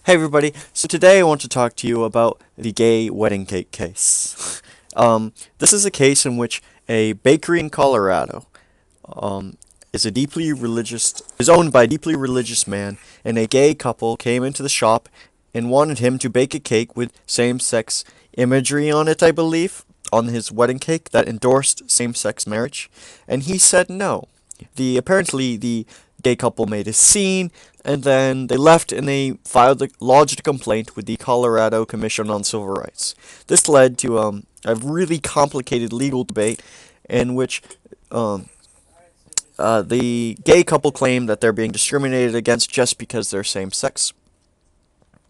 Hey everybody, so today I want to talk to you about the gay wedding cake case. This is a case in which a bakery in Colorado um, is owned by a deeply religious man, and a gay couple came into the shop and wanted him to bake a cake with same-sex imagery on it, I believe, on his wedding cake that endorsed same-sex marriage, and he said no. Apparently the gay couple made a scene, and then they left and they lodged a complaint with the Colorado Commission on Civil Rights. This led to a really complicated legal debate in which the gay couple claim that they're being discriminated against just because they're same-sex.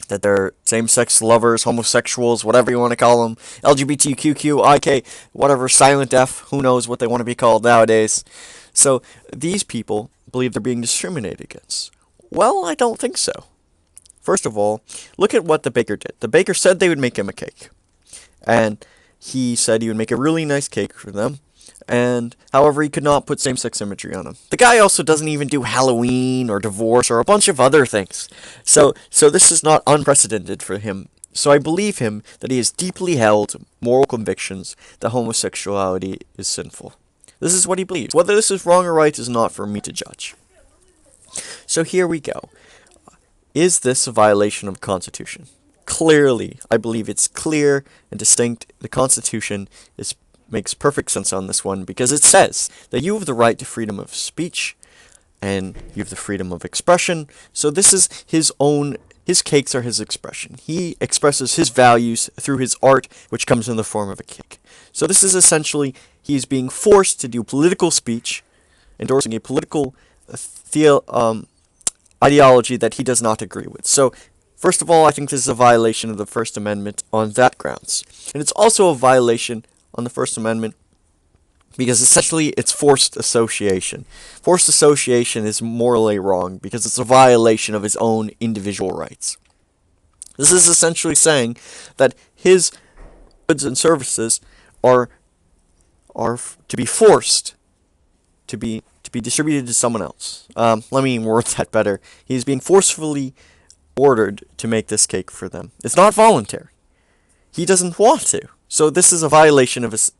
That they're same-sex lovers, homosexuals, whatever you want to call them, LGBTQIK, whatever, silent F, who knows what they want to be called nowadays. So these people believe they're being discriminated against. Well, I don't think so. First of all, look at what the baker did. The baker said they would make him a cake. And he said he would make a really nice cake for them. And, however, he could not put same-sex imagery on him. The guy also doesn't even do Halloween or divorce or a bunch of other things. So this is not unprecedented for him. So I believe him that he has deeply held moral convictions that homosexuality is sinful. This is what he believes. Whether this is wrong or right is not for me to judge. So here we go. Is this a violation of the Constitution? Clearly, I believe it's clear and distinct. The Constitution makes perfect sense on this one because it says that you have the right to freedom of speech and you have the freedom of expression. So this is his cakes are his expression. He expresses his values through his art, which comes in the form of a cake. So this is essentially, he's being forced to do political speech, endorsing a political ideology that he does not agree with. So, first of all, I think this is a violation of the First Amendment on that grounds. And it's also a violation on the First Amendment because essentially it's forced association. Forced association is morally wrong because it's a violation of his own individual rights. This is essentially saying that his goods and services are to be forced to be distributed to someone else. Let me word that better. He's being forcefully ordered to make this cake for them. It's not voluntary. He doesn't want to. So this is a violation of his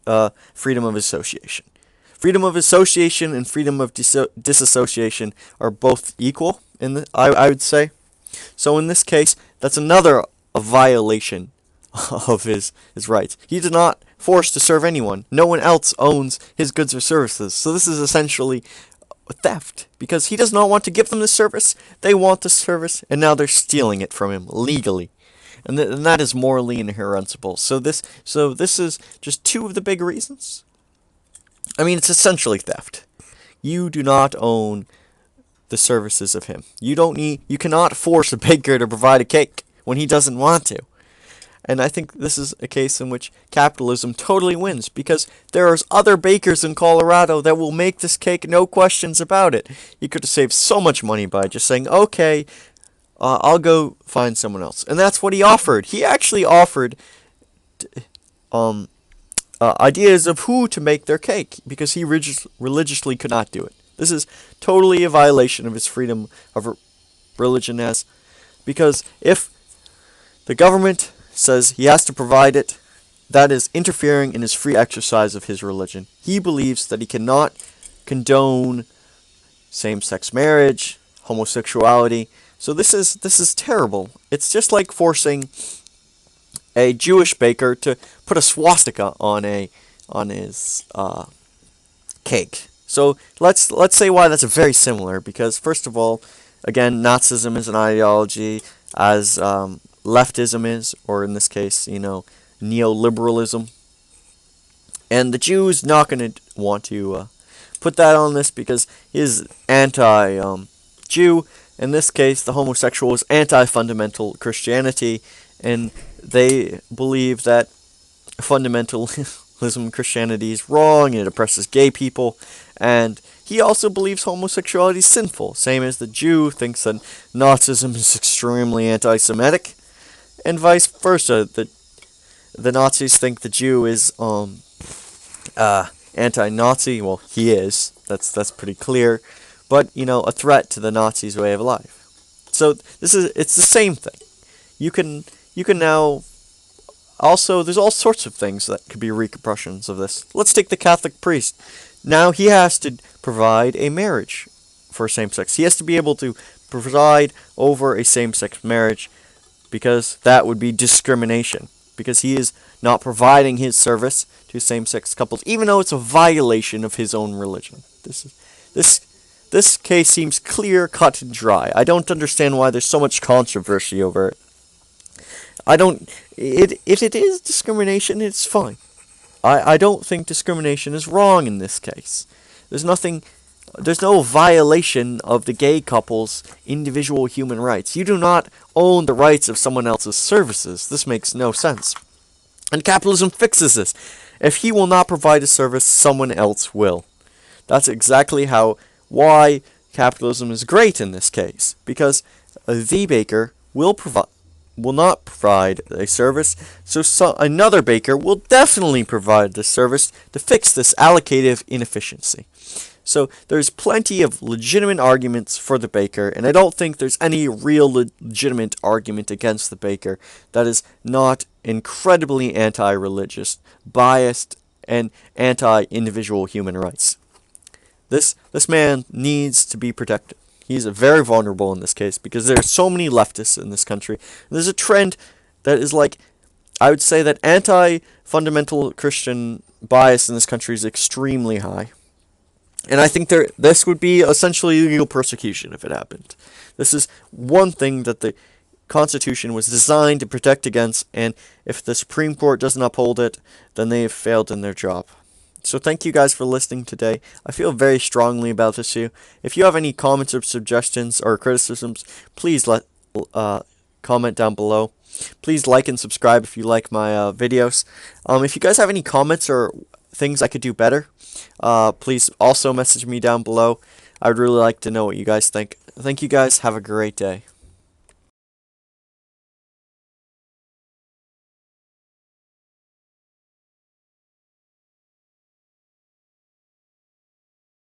freedom of association. Freedom of association and freedom of disassociation are both equal, I would say. So in this case, that's another violation of his rights. He did not force to serve anyone. No one else owns his goods or services. So this is essentially theft because he does not want to give them the service. They want the service, and now they're stealing it from him legally. And that is morally irreprehensible. So this is just two of the big reasons. I mean, it's essentially theft. You do not own the services of him. You cannot force a baker to provide a cake when he doesn't want to. And I think this is a case in which capitalism totally wins because there's other bakers in Colorado that will make this cake, no questions about it. He could have saved so much money by just saying, okay, I'll go find someone else. And that's what he offered. He actually offered ideas of who to make their cake because he religiously could not do it. This is totally a violation of his freedom of religion because if the government says he has to provide it, that is interfering in his free exercise of his religion. He believes that he cannot condone same-sex marriage, homosexuality. So this is terrible. It's just like forcing a Jewish baker to put a swastika on his cake. So let's say why that's very similar. Because first of all, again, Nazism is an ideology, as leftism is, or in this case, neoliberalism. And the Jew is not going to want to put that on this because he is anti-Jew. In this case, the homosexual is anti-fundamental Christianity, and they believe that fundamentalism Christianity is wrong, and it oppresses gay people, and he also believes homosexuality is sinful, same as the Jew thinks that Nazism is extremely anti-Semitic, and vice versa. The Nazis think the Jew is anti-Nazi. Well, he is. That's pretty clear. But a threat to the Nazis' way of life. So it's the same thing. you can now also, there's all sorts of things that could be repercussions of this. Let's take the Catholic priest. Now he has to provide a marriage for same-sex. He has to be able to preside over a same-sex marriage, because that would be discrimination, because he is not providing his service to same-sex couples, even though it's a violation of his own religion. This case seems clear, cut, and dry. I don't understand why there's so much controversy over it. If it is discrimination, it's fine. I don't think discrimination is wrong in this case. There's no violation of the gay couple's individual human rights. You do not own the rights of someone else's services. This makes no sense. And capitalism fixes this. If he will not provide a service, someone else will. That's exactly why capitalism is great in this case. Because the baker will not provide a service, so another baker will definitely provide the service to fix this allocative inefficiency. So there's plenty of legitimate arguments for the baker, and I don't think there's any real legitimate argument against the baker that is not incredibly anti-religious, biased, and anti-individual human rights. This man needs to be protected. He's very vulnerable in this case because there are so many leftists in this country. There's a trend that is I would say that anti-fundamental Christian bias in this country is extremely high. And I think this would be essentially legal persecution if it happened. This is one thing that the Constitution was designed to protect against, and if the Supreme Court doesn't uphold it, then they have failed in their job. So thank you guys for listening today. I feel very strongly about this issue. If you have any comments or suggestions or criticisms, please comment down below. Please like and subscribe if you like my videos. If you guys have any comments or things I could do better, please also message me down below. I would really like to know what you guys think. Thank you guys. Have a great day.